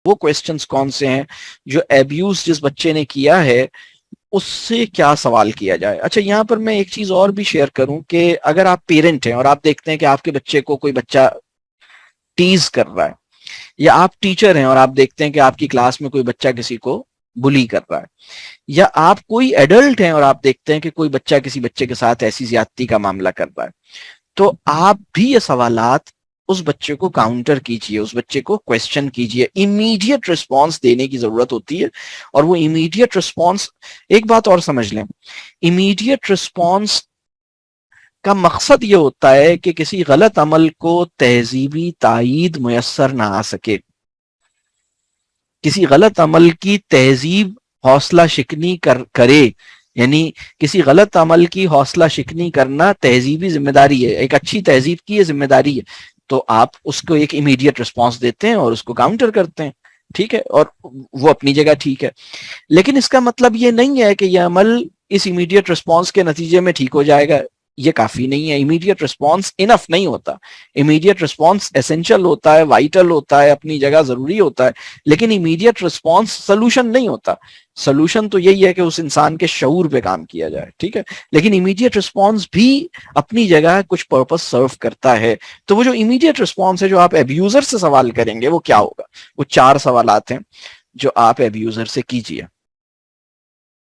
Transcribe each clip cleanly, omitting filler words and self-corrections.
وہ کویسچنز کون سے ہیں جو ایبیوز جس بچے نے کیا ہے اس سے کیا سوال کیا جائے. اچھا یہاں پر میں ایک چیز اور بھی شیئر کروں کہ اگر آپ پیرنٹ ہیں اور آپ دیکھتے ہیں کہ آپ کے بچے کو کوئی بچہ ٹیز کر رہا ہے, یا آپ ٹیچر ہیں اور آپ دیکھتے ہیں کہ آپ کی کلاس میں کوئی بچہ کسی کو بلی کر رہا ہے, یا آپ کوئی ایڈلٹ ہیں اور آپ دیکھتے ہیں کہ کوئی بچہ کسی بچے کے ساتھ ایسی زیادتی کا معاملہ کر رہا ہے, تو آپ بھی یہ سوالات اس بچے کو کاؤنٹر کیجئے, اس بچے کو کویسچن کیجئے. امیڈیٹ رسپانس دینے کی ضرورت ہوتی ہے, اور وہ امیڈیٹ رسپانس, ایک بات اور سمجھ لیں, امیڈیٹ رسپانس کا مقصد یہ ہوتا ہے کہ کسی غلط عمل کو تہذیبی تائید میسر نہ آ سکے, کسی غلط عمل کی تہذیب حوصلہ شکنی کرے, یعنی کسی غلط عمل کی حوصلہ شکنی کرنا تہذیبی ذمہ داری ہے, ایک اچھی تہذیب کی یہ ذمہ داری ہے, تو آپ اس کو ایک امیڈیٹ رسپانس دیتے ہیں اور اس کو کاؤنٹر کرتے ہیں, ٹھیک ہے, اور وہ اپنی جگہ ٹھیک ہے. لیکن اس کا مطلب یہ نہیں ہے کہ یہ عمل اس امیڈیٹ رسپانس کے نتیجے میں ٹھیک ہو جائے گا, یہ کافی نہیں ہے. امیڈیٹ رسپانس انف نہیں ہوتا, امیڈیٹ رسپانس ایسنشل ہوتا ہے, وائٹل ہوتا ہے, اپنی جگہ ضروری ہوتا ہے, لیکن امیڈیٹ رسپانس سلوشن نہیں ہوتا. سلوشن تو یہی ہے کہ اس انسان کے شعور پہ کام کیا جائے, ٹھیک ہے, لیکن امیڈیٹ رسپانس بھی اپنی جگہ کچھ پرپس سرو کرتا ہے. تو وہ جو امیڈیٹ رسپانس ہے جو آپ ایبیوزر سے سوال کریں گے وہ کیا ہوگا, وہ 4 سوالات ہیں جو آپ ایبیوزر سے کیجئے,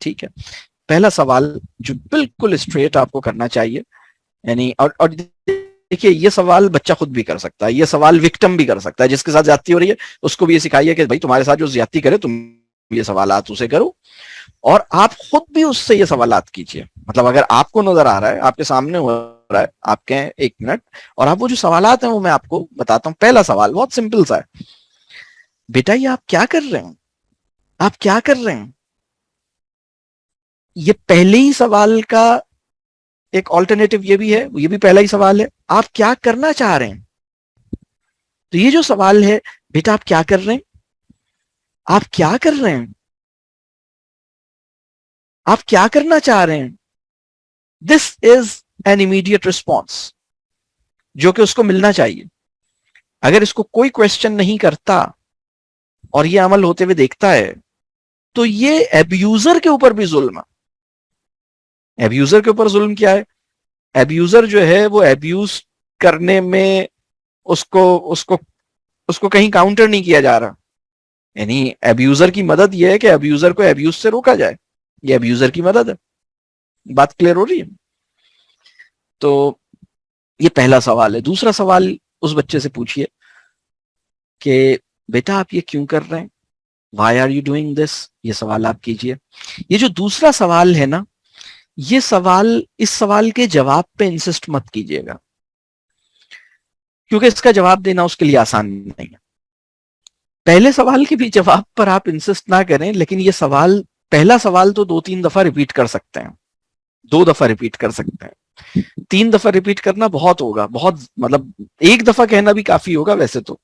ٹھیک ہے. پہلا سوال جو بالکل اسٹریٹ آپ کو کرنا چاہیے, یعنی اور دیکھیے یہ سوال بچہ خود بھی کر سکتا ہے, یہ سوال وکٹم بھی کر سکتا ہے, جس کے ساتھ زیادتی ہو رہی ہے اس کو بھی یہ سکھائیے کہ بھائی تمہارے ساتھ جو زیادتی کرے تم یہ سوالات اسے کرو, اور آپ خود بھی اس سے یہ سوالات کیجئے. مطلب اگر آپ کو نظر آ رہا ہے, آپ کے سامنے ہو رہا ہے, آپ کہیں 1 منٹ, اور آپ وہ جو سوالات ہیں وہ میں آپ کو بتاتا ہوں. پہلا سوال بہت سمپل سا ہے, بیٹا یہ آپ کیا کر رہے ہیں, آپ کیا کر رہے ہیں. یہ پہلے ہی سوال کا ایک آلٹرنیٹو یہ بھی ہے, یہ بھی پہلا ہی سوال ہے, آپ کیا کرنا چاہ رہے ہیں. تو یہ جو سوال ہے بیٹا آپ کیا کر رہے ہیں, آپ کیا کر رہے ہیں, آپ کیا کرنا چاہ رہے ہیں, دس از این امیڈیٹ رسپانس جو کہ اس کو ملنا چاہیے. اگر اس کو کوئی کویسچن نہیں کرتا اور یہ عمل ہوتے ہوئے دیکھتا ہے تو یہ ایبیوزر کے اوپر بھی ظلم ہے. ایبیوزر کے اوپر ظلم کیا ہے, ایبیوزر جو ہے وہ ایبیوز کرنے میں اس کو کہیں کاؤنٹر نہیں کیا جا رہا, یعنی ایبیوزر کی مدد یہ ہے کہ ایبیوزر کو ایبیوز سے روکا جائے, یہ ایبیوزر کی مدد ہے. بات کلیئر ہو رہی ہے. تو یہ پہلا سوال ہے. دوسرا سوال اس بچے سے پوچھئے کہ بیٹا آپ یہ کیوں کر رہے ہیں, why are you doing this, یہ سوال آپ کیجئے. یہ جو دوسرا سوال ہے نا, یہ سوال, اس سوال کے جواب پہ انسسٹ مت کیجئے گا, کیونکہ اس کا جواب دینا اس کے لیے آسان نہیں ہے. پہلے سوال کے بھی جواب پر آپ انسسٹ نہ کریں, لیکن یہ سوال, پہلا سوال تو 2-3 دفعہ ریپیٹ کر سکتے ہیں, 2 دفعہ ریپیٹ کر سکتے ہیں, 3 دفعہ ریپیٹ کرنا بہت ہوگا, بہت مطلب 1 دفعہ کہنا بھی کافی ہوگا ویسے تو,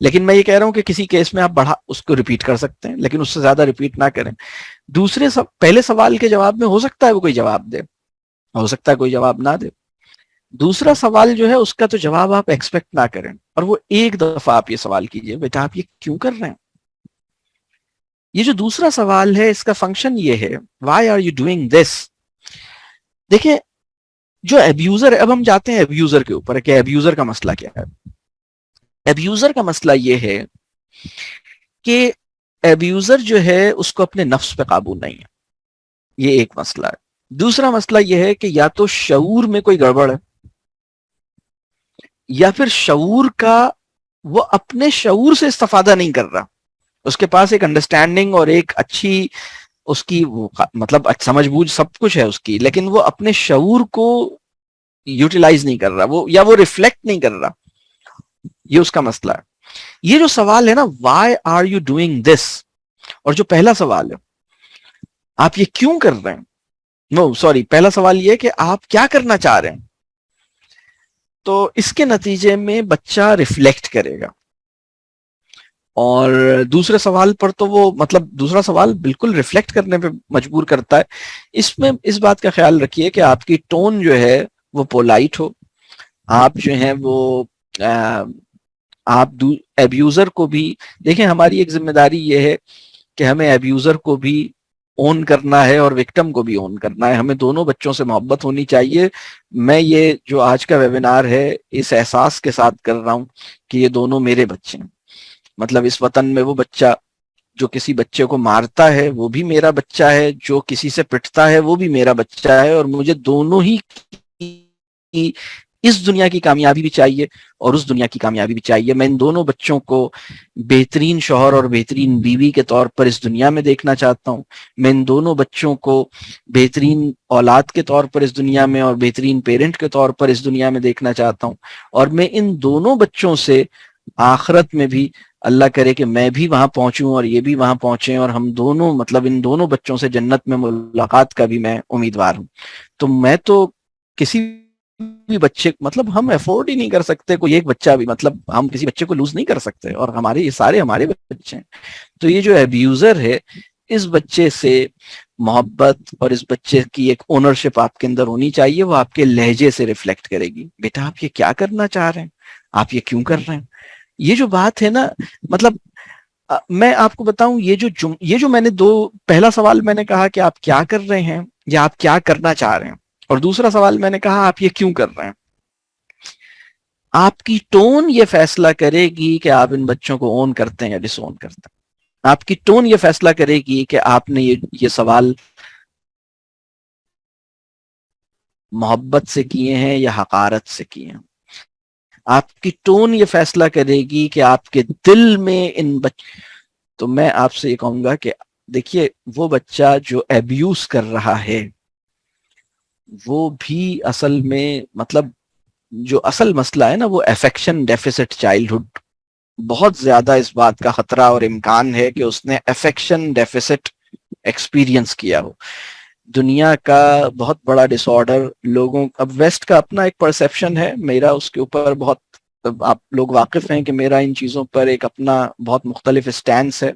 لیکن میں یہ کہہ رہا ہوں کہ کسی کیس میں آپ بڑھا اس کو ریپیٹ کر سکتے ہیں, لیکن اس سے زیادہ ریپیٹ نہ کریں. پہلے سوال کے جواب میں ہو سکتا ہے وہ کوئی جواب دے, ہو سکتا ہے کوئی جواب نہ دے. دوسرا سوال جو ہے اس کا تو جواب آپ ایکسپیکٹ نہ کریں, اور وہ 1 دفعہ آپ یہ سوال کیجئے, بیٹا آپ یہ کیوں کر رہے ہیں. یہ جو دوسرا سوال ہے اس کا فنکشن یہ ہے, why are you doing this. دیکھیں جو ایبیوزر ہے, اب ہم جاتے ہیں ایبیوزر کے اوپر کہ ایبیوزر کا مسئلہ کیا ہے. ایبیوزر کا مسئلہ یہ ہے کہ ایبیوزر جو ہے اس کو اپنے نفس پہ قابو نہیں ہے, یہ ایک مسئلہ ہے. دوسرا مسئلہ یہ ہے کہ یا تو شعور میں کوئی گڑبڑ ہے, یا پھر شعور کا وہ اپنے شعور سے استفادہ نہیں کر رہا. اس کے پاس ایک انڈرسٹینڈنگ اور ایک اچھی اس کی مطلب سمجھ بوجھ سب کچھ ہے اس کی, لیکن وہ اپنے شعور کو یوٹیلائز نہیں کر رہا, وہ یا وہ ریفلیکٹ نہیں کر رہا, یہ اس کا مسئلہ ہے. یہ جو سوال ہے نا, why are you doing this, اور جو پہلا سوال ہے آپ یہ کیوں کر رہے ہیں, پہلا سوال یہ کہ آپ کیا کرنا چاہ رہے ہیں, تو اس کے نتیجے میں بچہ ریفلیکٹ کرے گا. اور دوسرے سوال پر تو وہ مطلب دوسرا سوال بالکل ریفلیکٹ کرنے پہ مجبور کرتا ہے. اس میں اس بات کا خیال رکھیے کہ آپ کی ٹون جو ہے وہ پولائٹ ہو, آپ جو ہیں وہ آپ ایبیوزر کو بھی دیکھیں، ہماری ایک ذمہ داری یہ ہے کہ ہمیں ایبیوزر کو بھی اون کرنا ہے اور وکٹم کو بھی اون کرنا ہے. ہمیں دونوں بچوں سے محبت ہونی چاہیے. میں یہ جو آج کا ویبینار ہے اس احساس کے ساتھ کر رہا ہوں کہ یہ دونوں میرے بچے ہیں. مطلب اس وطن میں وہ بچہ جو کسی بچے کو مارتا ہے وہ بھی میرا بچہ ہے، جو کسی سے پٹتا ہے وہ بھی میرا بچہ ہے، اور مجھے دونوں ہی کی اس دنیا کی کامیابی بھی چاہیے اور اس دنیا کی کامیابی بھی چاہیے. میں ان دونوں بچوں کو بہترین شوہر اور بہترین بیوی کے طور پر اس دنیا میں دیکھنا چاہتا ہوں. میں ان دونوں بچوں کو بہترین اولاد کے طور پر اس دنیا میں اور بہترین پیرنٹ کے طور پر اس دنیا میں دیکھنا چاہتا ہوں. اور میں ان دونوں بچوں سے آخرت میں بھی اللہ کرے کہ میں بھی وہاں پہنچوں اور یہ بھی وہاں پہنچیں، اور ہم دونوں مطلب ان دونوں بچوں سے جنت میں ملاقات کا بھی میں امیدوار ہوں. تو میں تو کسی بھی بچے مطلب ہم افورڈ ہی نہیں کر سکتے کوئی ایک بچہ بھی، مطلب ہم کسی بچے کو لوز نہیں کر سکتے، اور ہمارے یہ سارے ہمارے بچے ہیں. تو یہ جو ایبیوزر ہے اس بچے سے محبت اور اس بچے کی ایک اونرشپ آپ کے اندر ہونی چاہیے. وہ آپ کے لہجے سے ریفلیکٹ کرے گی. بیٹا آپ یہ کیا کرنا چاہ رہے ہیں، آپ یہ کیوں کر رہے ہیں. یہ جو بات ہے نا، مطلب میں آپ کو بتاؤں، یہ جو میں نے پہلا سوال میں نے کہا کہ آپ کیا کر رہے ہیں یا آپ کیا کرنا چاہ رہے ہیں، اور دوسرا سوال میں نے کہا آپ یہ کیوں کر رہے ہیں. آپ کی ٹون یہ فیصلہ کرے گی کہ آپ ان بچوں کو اون کرتے ہیں یا ڈس اون کرتے ہیں. آپ کی ٹون یہ فیصلہ کرے گی کہ آپ نے یہ سوال محبت سے کیے ہیں یا حقارت سے کیے ہیں. آپ کی ٹون یہ فیصلہ کرے گی کہ آپ کے دل میں تو میں آپ سے یہ کہوں گا کہ دیکھیے، وہ بچہ جو ایبیوز کر رہا ہے وہ بھی اصل میں مطلب جو اصل مسئلہ ہے نا وہ افیکشن ڈیفیسٹ چائلڈہڈ. بہت زیادہ اس بات کا خطرہ اور امکان ہے کہ اس نے افیکشن ڈیفیسٹ ایکسپیرینس کیا ہو. دنیا کا بہت بڑا ڈس آرڈر لوگوں، اب ویسٹ کا اپنا ایک پرسیپشن ہے، میرا اس کے اوپر بہت، آپ لوگ واقف ہیں کہ میرا ان چیزوں پر ایک اپنا بہت مختلف اسٹینس ہے،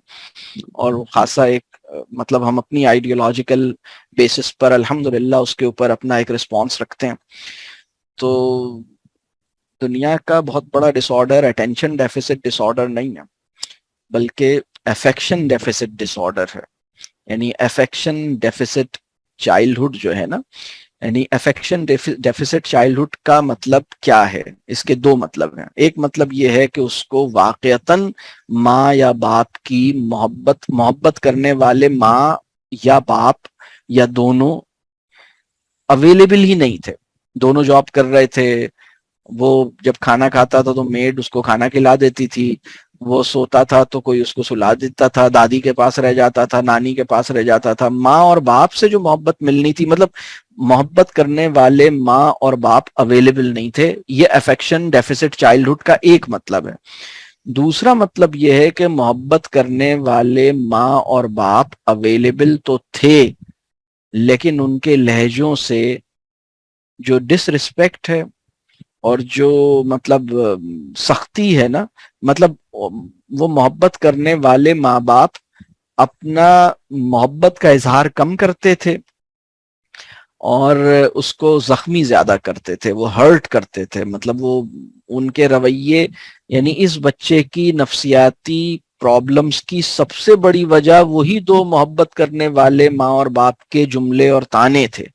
اور خاصا ایک مطلب ہم اپنی آئیڈیولوجیکل بیسس پر الحمدللہ اس کے اوپر اپنا ایک رسپانس رکھتے ہیں. تو دنیا کا بہت بڑا ڈس آرڈر اٹینشن ڈیفیسٹ ڈس آرڈر نہیں ہے، بلکہ افیکشن ڈیفیسٹ ڈس آرڈر ہے. یعنی افیکشن ڈیفیسٹ چائلڈہڈ جو ہے نا، یعنی افیکشن ڈیفیسٹ چائلڈہڈ کا مطلب کیا ہے؟ اس کے دو مطلب ہیں. ایک مطلب یہ ہے کہ اس کو واقعتاً ماں یا باپ کی محبت کرنے والے ماں یا باپ یا دونوں اویلیبل ہی نہیں تھے. دونوں جاب کر رہے تھے، وہ جب کھانا کھاتا تھا تو میڈ اس کو کھانا کھلا دیتی تھی، وہ سوتا تھا تو کوئی اس کو سلا دیتا تھا، دادی کے پاس رہ جاتا تھا، نانی کے پاس رہ جاتا تھا. ماں اور باپ سے جو محبت ملنی تھی، مطلب محبت کرنے والے ماں اور باپ اویلیبل نہیں تھے. یہ افیکشن ڈیفیسٹ چائلڈہڈ کا ایک مطلب ہے. دوسرا مطلب یہ ہے کہ محبت کرنے والے ماں اور باپ اویلیبل تو تھے، لیکن ان کے لہجوں سے جو ڈس رسپیکٹ ہے اور جو مطلب سختی ہے نا، مطلب وہ محبت کرنے والے ماں باپ اپنا محبت کا اظہار کم کرتے تھے اور اس کو زخمی زیادہ کرتے تھے، وہ ہرٹ کرتے تھے. مطلب وہ ان کے رویے، یعنی اس بچے کی نفسیاتی پرابلمز کی سب سے بڑی وجہ وہی دو محبت کرنے والے ماں اور باپ کے جملے اور طعنے تھے.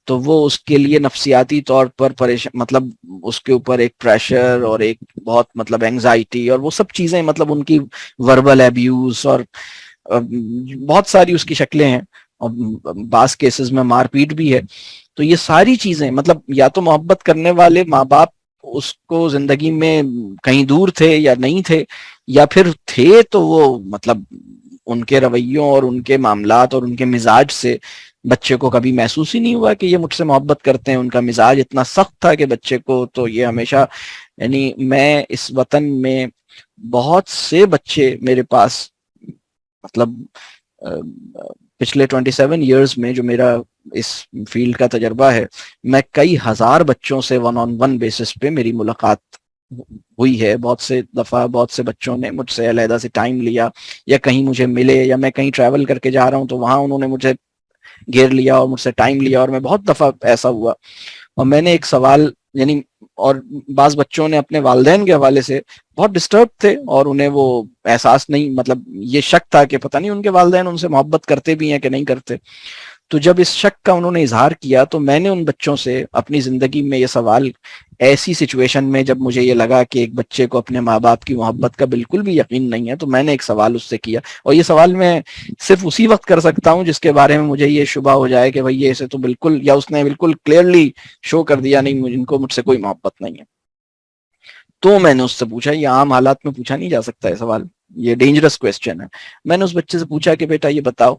تو وہ اس کے لیے نفسیاتی طور پر پریشان، مطلب اس کے اوپر ایک پریشر اور ایک بہت مطلب اینگزائٹی اور وہ سب چیزیں، مطلب ان کی وربل ایبیوز اور بہت ساری اس کی شکلیں ہیں، اور بعض کیسز میں مار پیٹ بھی ہے. تو یہ ساری چیزیں مطلب یا تو محبت کرنے والے ماں باپ اس کو زندگی میں کہیں دور تھے یا نہیں تھے، یا پھر تھے تو وہ مطلب ان کے رویوں اور ان کے معاملات اور ان کے مزاج سے بچے کو کبھی محسوس ہی نہیں ہوا کہ یہ مجھ سے محبت کرتے ہیں. ان کا مزاج اتنا سخت تھا کہ بچے کو تو یہ ہمیشہ، یعنی میں اس وطن میں بہت سے بچے میرے پاس، مطلب پچھلے 27 ایئرز میں جو میرا اس فیلڈ کا تجربہ ہے، میں کئی ہزار بچوں سے 1-on-1 بیسس پہ میری ملاقات ہوئی ہے. بہت سے دفعہ بہت سے بچوں نے مجھ سے علیحدہ سے ٹائم لیا، یا کہیں مجھے ملے، یا میں کہیں ٹریول کر کے جا رہا ہوں تو وہاں انہوں نے مجھے گھیر لیا اور مجھ سے ٹائم لیا. اور میں بہت دفعہ ایسا ہوا، اور میں نے ایک سوال، یعنی اور بعض بچوں نے اپنے والدین کے حوالے سے بہت ڈسٹرب تھے اور انہیں وہ احساس نہیں، مطلب یہ شک تھا کہ پتہ نہیں ان کے والدین ان سے محبت کرتے بھی ہیں کہ نہیں کرتے. تو جب اس شک کا انہوں نے اظہار کیا تو میں نے ان بچوں سے اپنی زندگی میں یہ سوال، ایسی سچویشن میں جب مجھے یہ لگا کہ ایک بچے کو اپنے ماں باپ کی محبت کا بالکل بھی یقین نہیں ہے، تو میں نے ایک سوال اس سے کیا. اور یہ سوال میں صرف اسی وقت کر سکتا ہوں جس کے بارے میں مجھے یہ شبہ ہو جائے کہ بھئی یہ اسے تو بالکل، یا اس نے بالکل کلیئرلی شو کر دیا نہیں ان کو مجھ سے کوئی محبت نہیں ہے. تو میں نے اس سے پوچھا، یہ عام حالات میں پوچھا نہیں جا سکتا ہے سوال، یہ ڈینجرس کویسچن ہے. میں نے اس بچے سے پوچھا کہ بیٹا یہ بتاؤ،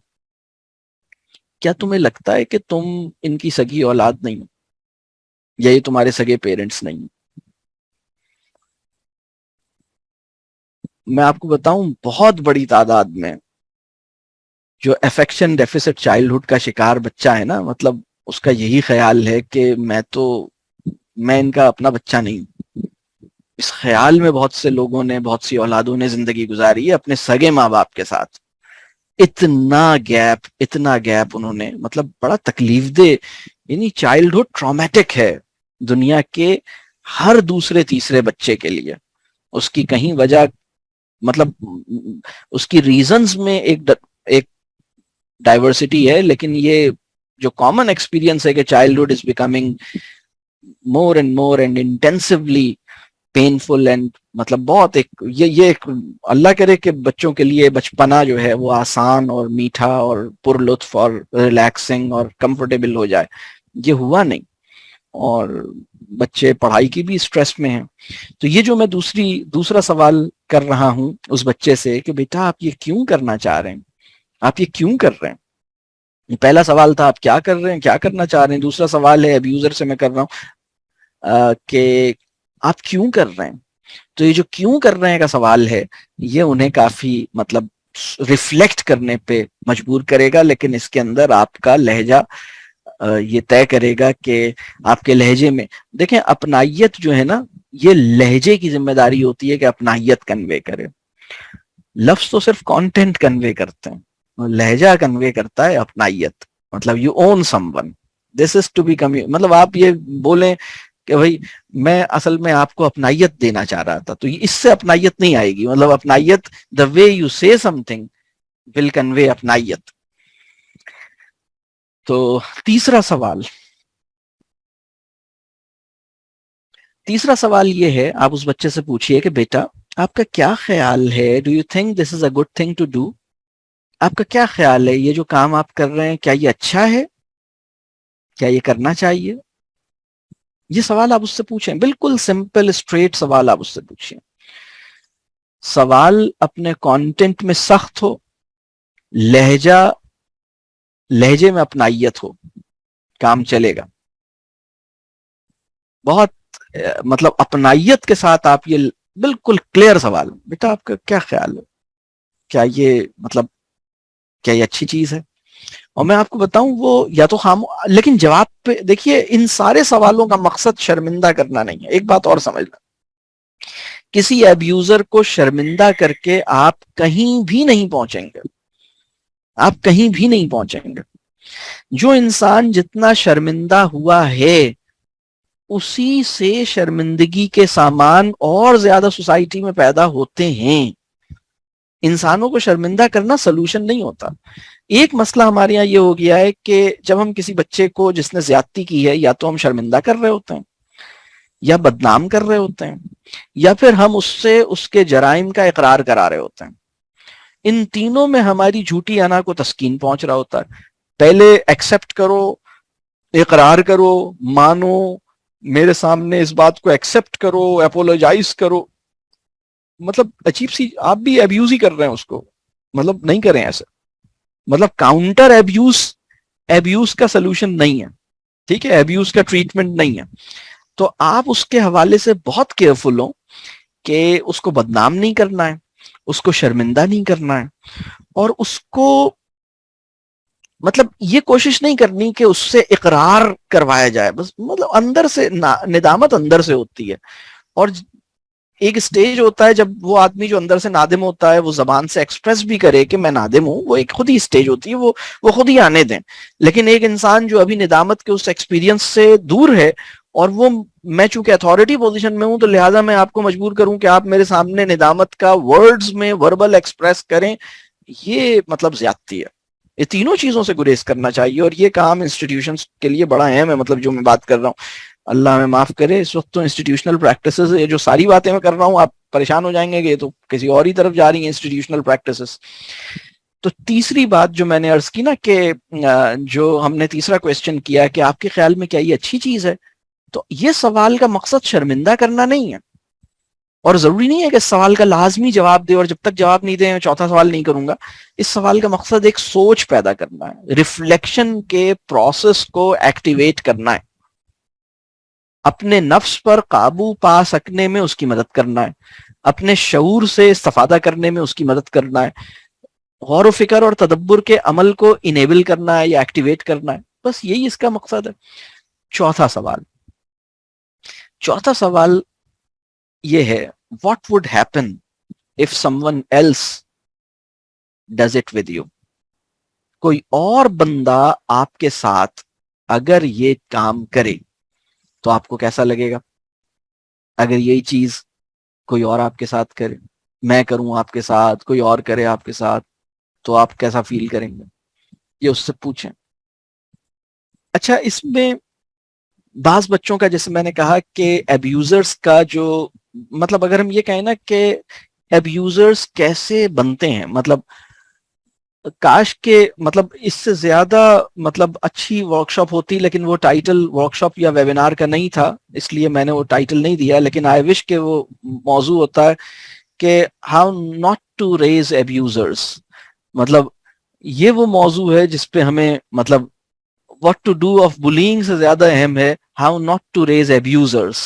کیا تمہیں لگتا ہے کہ تم ان کی سگی اولاد نہیں ہو، یا یہ تمہارے سگے پیرنٹس نہیں ہیں؟ میں آپ کو بتاؤں، بہت بڑی تعداد میں جو افیکشن ڈیفیسٹ چائلڈہڈ کا شکار بچہ ہے نا، مطلب اس کا یہی خیال ہے کہ میں ان کا اپنا بچہ نہیں ہوں. اس خیال میں بہت سے لوگوں نے، بہت سی اولادوں نے زندگی گزاری ہے اپنے سگے ماں باپ کے ساتھ. اتنا گیپ انہوں نے، مطلب بڑا تکلیف دہ، یعنی چائلڈہڈ ٹرامیٹک ہے دنیا کے ہر دوسرے تیسرے بچے کے لیے. اس کی کہیں وجہ، مطلب اس کی ریزنز میں ایک ڈائیورسٹی ہے، لیکن یہ جو کامن ایکسپیرینس ہے کہ childhood is becoming more and intensely painful and, مطلب بہت ایک اللہ کرے کہ بچوں کے لیے بچپنا جو ہے وہ آسان اور میٹھا اور پر لطف اور ریلیکسنگ اور کمفرٹیبل ہو جائے. یہ ہوا نہیں، اور بچے پڑھائی کی بھی سٹریس میں ہیں. تو یہ جو میں دوسرا سوال کر رہا ہوں اس بچے سے کہ بیٹا آپ یہ کیوں کرنا چاہ رہے ہیں، آپ یہ کیوں کر رہے ہیں. پہلا سوال تھا آپ کیا کر رہے ہیں، کیا کرنا چاہ رہے ہیں. دوسرا سوال ہے ابیوزر سے میں کر رہا ہوں کہ آپ کیوں کر رہے ہیں. تو یہ جو کیوں کر رہے ہیں کا سوال ہے، یہ انہیں کافی مطلب ریفلیکٹ کرنے پہ مجبور کرے گا، لیکن اس کے اندر آپ کا لہجہ یہ طے کرے گا کہ آپ کے لہجے میں، دیکھیں اپنائیت جو ہے نا، یہ لہجے کی ذمہ داری ہوتی ہے کہ اپنائیت کنوے کرے. لفظ تو صرف کانٹینٹ کنوے کرتے ہیں، لہجہ کنوے کرتا ہے اپنائیت. مطلب you own someone, this is to be مطلب آپ یہ بولیں کہ بھائی میں اصل میں آپ کو اپنائیت دینا چاہ رہا تھا، تو اس سے اپنائیت نہیں آئے گی. مطلب اپنائیت، دا وے یو سے سم تھنگ ول کنوے اپنائیت. تو تیسرا سوال یہ ہے، آپ اس بچے سے پوچھئے کہ بیٹا آپ کا کیا خیال ہے، do you think this is a good thing to do. آپ کا کیا خیال ہے، یہ جو کام آپ کر رہے ہیں کیا یہ اچھا ہے، کیا یہ کرنا چاہیے. یہ سوال آپ اس سے پوچھیں، بالکل سمپل اسٹریٹ سوال آپ اس سے پوچھیں. سوال اپنے کانٹینٹ میں سخت ہو، لہجے میں اپنائیت ہو، کام چلے گا. بہت مطلب اپنائیت کے ساتھ آپ یہ بالکل کلیئر سوال، بیٹا آپ کا کیا خیال ہے، کیا یہ مطلب کیا یہ اچھی چیز ہے. اور میں آپ کو بتاؤں وہ یا تو لیکن جواب پہ دیکھیے، ان سارے سوالوں کا مقصد شرمندہ کرنا نہیں ہے. ایک بات اور سمجھنا، کسی ابیوزر کو شرمندہ کر کے آپ کہیں بھی نہیں پہنچیں گے، آپ کہیں بھی نہیں پہنچیں گے. جو انسان جتنا شرمندہ ہوا ہے اسی سے شرمندگی کے سامان اور زیادہ سوسائٹی میں پیدا ہوتے ہیں. انسانوں کو شرمندہ کرنا سلوشن نہیں ہوتا. ایک مسئلہ ہمارے یہاں یہ ہو گیا ہے کہ جب ہم کسی بچے کو جس نے زیادتی کی ہے، یا تو ہم شرمندہ کر رہے ہوتے ہیں، یا بدنام کر رہے ہوتے ہیں، یا پھر ہم اس سے اس کے جرائم کا اقرار کرا رہے ہوتے ہیں. ان تینوں میں ہماری جھوٹی انا کو تسکین پہنچ رہا ہوتا ہے. پہلے ایکسپٹ کرو، اقرار کرو، مانو، میرے سامنے اس بات کو ایکسپٹ کرو، اپولوجائز کرو. مطلب عجیب سی، آپ بھی ابیوز ہی کر رہے ہیں اس کو. مطلب نہیں کریں ایسے. مطلب کاؤنٹر ابیوز کا سلوشن نہیں ہے، ٹھیک ہے، ابیوز کا ٹریٹمنٹ نہیں ہے. تو آپ اس کے حوالے سے بہت کیئرفل ہوں کہ اس کو بدنام نہیں کرنا ہے، اس کو شرمندہ نہیں کرنا ہے، اور اس کو مطلب یہ کوشش نہیں کرنی کہ اس سے اقرار کروایا جائے. بس مطلب اندر سے ندامت اندر سے ہوتی ہے. اور ایک سٹیج ہوتا ہے جب وہ آدمی جو اندر سے نادم ہوتا ہے وہ زبان سے ایکسپریس بھی کرے کہ میں نادم ہوں، وہ ایک خود ہی سٹیج ہوتی ہے، وہ خود ہی آنے دیں. لیکن ایک انسان جو ابھی ندامت کے اس ایکسپیرینس سے دور ہے، اور وہ میں چونکہ اتھارٹی پوزیشن میں ہوں تو لہٰذا میں آپ کو مجبور کروں کہ آپ میرے سامنے ندامت کا ورڈز میں وربل ایکسپریس کریں، یہ مطلب زیادتی ہے. یہ تینوں چیزوں سے گریز کرنا چاہیے، اور یہ کام انسٹیٹیوشنز کے لیے بڑا اہم ہے. مطلب جو میں بات کر رہا ہوں، اللہ ہمیں معاف کرے، اس وقت تو انسٹیٹیوشنل پریکٹسز، یہ جو ساری باتیں میں کر رہا ہوں آپ پریشان ہو جائیں گے کہ یہ تو کسی اور ہی طرف جا رہی ہیں انسٹیٹیوشنل پریکٹسز. تو تیسری بات جو میں نے عرض کی نا کہ جو ہم نے تیسرا کویسچن کیا کہ آپ کے خیال میں کیا یہ اچھی چیز ہے، تو یہ سوال کا مقصد شرمندہ کرنا نہیں ہے، اور ضروری نہیں ہے کہ اس سوال کا لازمی جواب دے، اور جب تک جواب نہیں دیں چوتھا سوال نہیں کروں گا. اس سوال کا مقصد ایک سوچ پیدا کرنا ہے، ریفلیکشن کے پروسیس کو ایکٹیویٹ کرنا ہے، اپنے نفس پر قابو پا سکنے میں اس کی مدد کرنا ہے، اپنے شعور سے استفادہ کرنے میں اس کی مدد کرنا ہے، غور و فکر اور تدبر کے عمل کو انیبل کرنا ہے یا ایکٹیویٹ کرنا ہے. بس یہی اس کا مقصد ہے. چوتھا سوال یہ ہے، what would happen if someone else does it with you؟ کوئی اور بندہ آپ کے ساتھ اگر یہ کام کرے تو آپ کو کیسا لگے گا؟ اگر یہی چیز کوئی اور آپ کے ساتھ کرے، میں کروں آپ کے ساتھ، کوئی اور کرے آپ کے ساتھ، تو آپ کیسا فیل کریں گے؟ یہ اس سے پوچھیں. اچھا، اس میں بعض بچوں کا، جیسے میں نے کہا کہ ایبیوزرز کا جو مطلب، اگر ہم یہ کہیں نا کہ ایبیوزرز کیسے بنتے ہیں، مطلب کاش کہ مطلب اس سے زیادہ مطلب اچھی ورکشاپ ہوتی، لیکن وہ ٹائٹل ورکشاپ یا ویبینار کا نہیں تھا، اس لیے میں نے وہ ٹائٹل نہیں دیا. لیکن آئی وش کہ وہ موضوع ہوتا ہے کہ ہاؤ ناٹ ٹو ریز ایبیوزرز. مطلب یہ وہ موضوع ہے جس پہ ہمیں مطلب what to do of bullying سے زیادہ اہم ہے how not to raise abusers.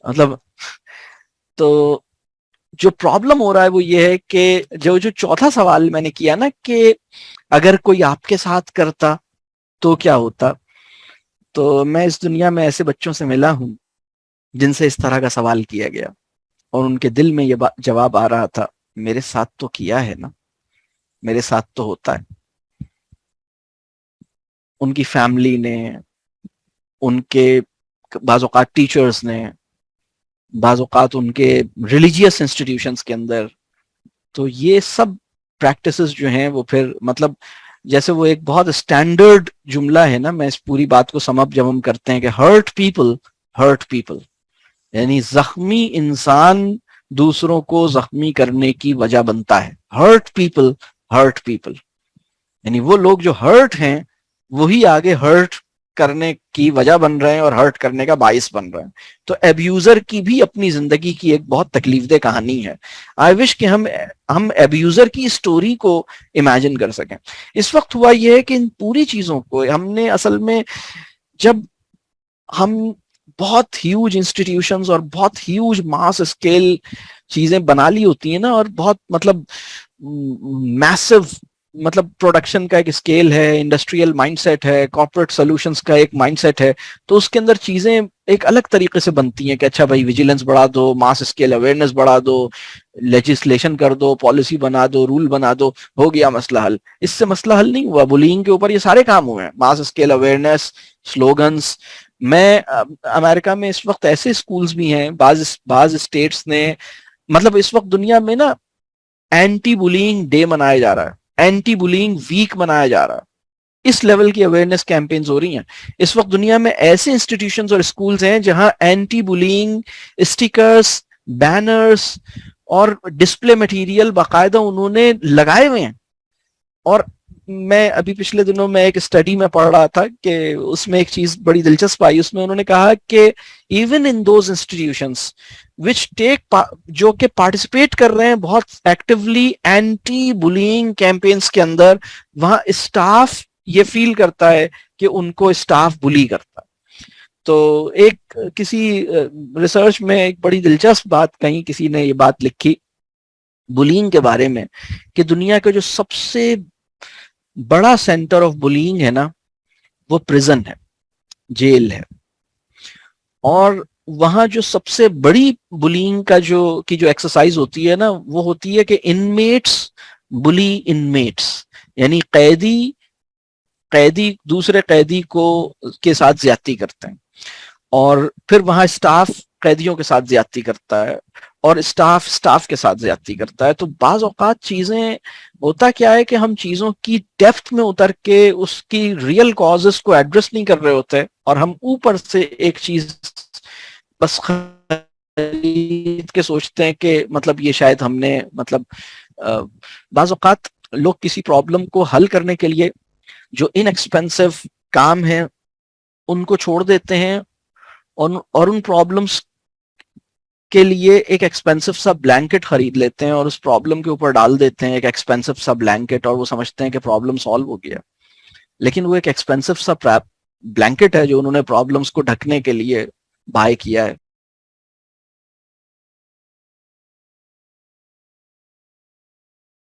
مطلب تو جو پرابلم ہو رہا ہے وہ یہ ہے کہ جو چوتھا سوال میں نے کیا نا کہ اگر کوئی آپ کے ساتھ کرتا تو کیا ہوتا، تو میں اس دنیا میں ایسے بچوں سے ملا ہوں جن سے اس طرح کا سوال کیا گیا، اور ان کے دل میں یہ جواب آ رہا تھا، میرے ساتھ تو کیا ہے نا، میرے ساتھ تو ہوتا ہے. ان کی فیملی نے، ان کے بعض اوقات ٹیچرز نے، بعض اوقات ان کے ریلیجیس انسٹیٹیوشنز کے اندر. تو یہ سب پریکٹسز جو ہیں وہ پھر مطلب جیسے وہ ایک بہت اسٹینڈرڈ جملہ ہے نا، میں اس پوری بات کو سم اپ جب ہم کرتے ہیں کہ ہرٹ پیپل، یعنی زخمی انسان دوسروں کو زخمی کرنے کی وجہ بنتا ہے. ہرٹ پیپل یعنی وہ لوگ جو ہرٹ ہیں وہی آگے ہرٹ کرنے کی وجہ بن رہے ہیں اور ہرٹ کرنے کا باعث بن رہے ہیں. تو ایبیوزر کی بھی اپنی زندگی کی ایک بہت تکلیف دہ کہانی ہے. آئی وش کہ ہم ایبیوزر کی اسٹوری کو امیجن کر سکیں. اس وقت ہوا یہ ہے کہ ان پوری چیزوں کو ہم نے اصل میں جب ہم بہت ہیوج انسٹیٹیوشنز اور بہت ہیوج ماس اسکیل چیزیں بنا لی ہوتی ہیں نا، اور بہت مطلب میسو مطلب پروڈکشن کا ایک اسکیل ہے، انڈسٹریل مائنڈ سیٹ ہے، کارپوریٹ سولوشنز کا ایک مائنڈ سیٹ ہے، تو اس کے اندر چیزیں ایک الگ طریقے سے بنتی ہیں کہ اچھا بھائی ویجیلنس بڑھا دو، ماس اسکیل اویئرنیس بڑھا دو، لیجسلیشن کر دو، پالیسی بنا دو، رول بنا دو، ہو گیا مسئلہ حل. اس سے مسئلہ حل نہیں ہوا. بولینگ کے اوپر یہ سارے کام ہوئے ہیں، ماس اسکیل اویئرنیس، سلوگنز. میں امریکہ میں اس وقت ایسے اسکولز بھی ہیں، بعض اسٹیٹس نے مطلب اس وقت دنیا میں نا اینٹی بولینگ ڈے منایا جا رہا ہے، اینٹی بولینگ ویک منایا جا رہا ہے. اس لیول کی اویئرنیس کیمپینز ہو رہی ہیں. اس وقت دنیا میں ایسے انسٹیٹیوشنز اور اسکولز ہیں جہاں اینٹی بولینگ اسٹیکرز، بینرز اور ڈسپلے مٹیریل باقاعدہ انہوں نے لگائے ہوئے ہیں. اور میں ابھی پچھلے دنوں میں ایک اسٹڈی میں پڑھ رہا تھا کہ اس میں ایک چیز بڑی دلچسپ آئی. اس میں انہوں نے کہا کہ even in those institutions which take, جو کہ پارٹیسپیٹ کر رہے ہیں بہت ایکٹیولی اینٹی بولینگ کیمپینز کے اندر، وہاں اسٹاف یہ فیل کرتا ہے کہ ان کو اسٹاف بلی کرتا ہے. تو ایک کسی ریسرچ میں ایک بڑی دلچسپ بات کہیں کسی نے یہ بات لکھی بولینگ کے بارے میں کہ دنیا کا جو سب سے بڑا سینٹر آف بولینگ ہے نا وہ پریزن ہے، جیل ہے. اور وہاں جو سب سے بڑی بولینگ کا جو ایکسرسائز ہوتی ہے نا وہ ہوتی ہے کہ انمیٹس بلی انمیٹس، یعنی قیدی دوسرے قیدی کے ساتھ زیادتی کرتے ہیں. اور پھر وہاں اسٹاف قیدیوں کے ساتھ زیادتی کرتا ہے اور اسٹاف کے ساتھ زیادتی کرتا ہے. تو بعض اوقات چیزیں ہوتا کیا ہے کہ ہم چیزوں کی ڈیپتھ میں اتر کے اس کی ریئل کازز کو ایڈریس نہیں کر رہے ہوتے اور ہم اوپر سے ایک چیز بس خرید کے سوچتے ہیں کہ مطلب یہ شاید ہم نے مطلب بعض اوقات لوگ کسی پرابلم کو حل کرنے کے لیے جو ان ایکسپینسو کام ہیں ان کو چھوڑ دیتے ہیں اور ان پرابلمس کے لیے ایک ایکسپینسو سا بلینکٹ خرید لیتے ہیں اور اس پرابلم کے اوپر ڈال دیتے ہیں ایک ایکسپینسو سا بلینکٹ اور وہ سمجھتے ہیں کہ پرابلم سالو ہو گیا. لیکن وہ ایک ایکسپینسو سا بلینکٹ ہے جو انہوں نے پرابلمس کو ڈھکنے کے لیے بائی کیا ہے.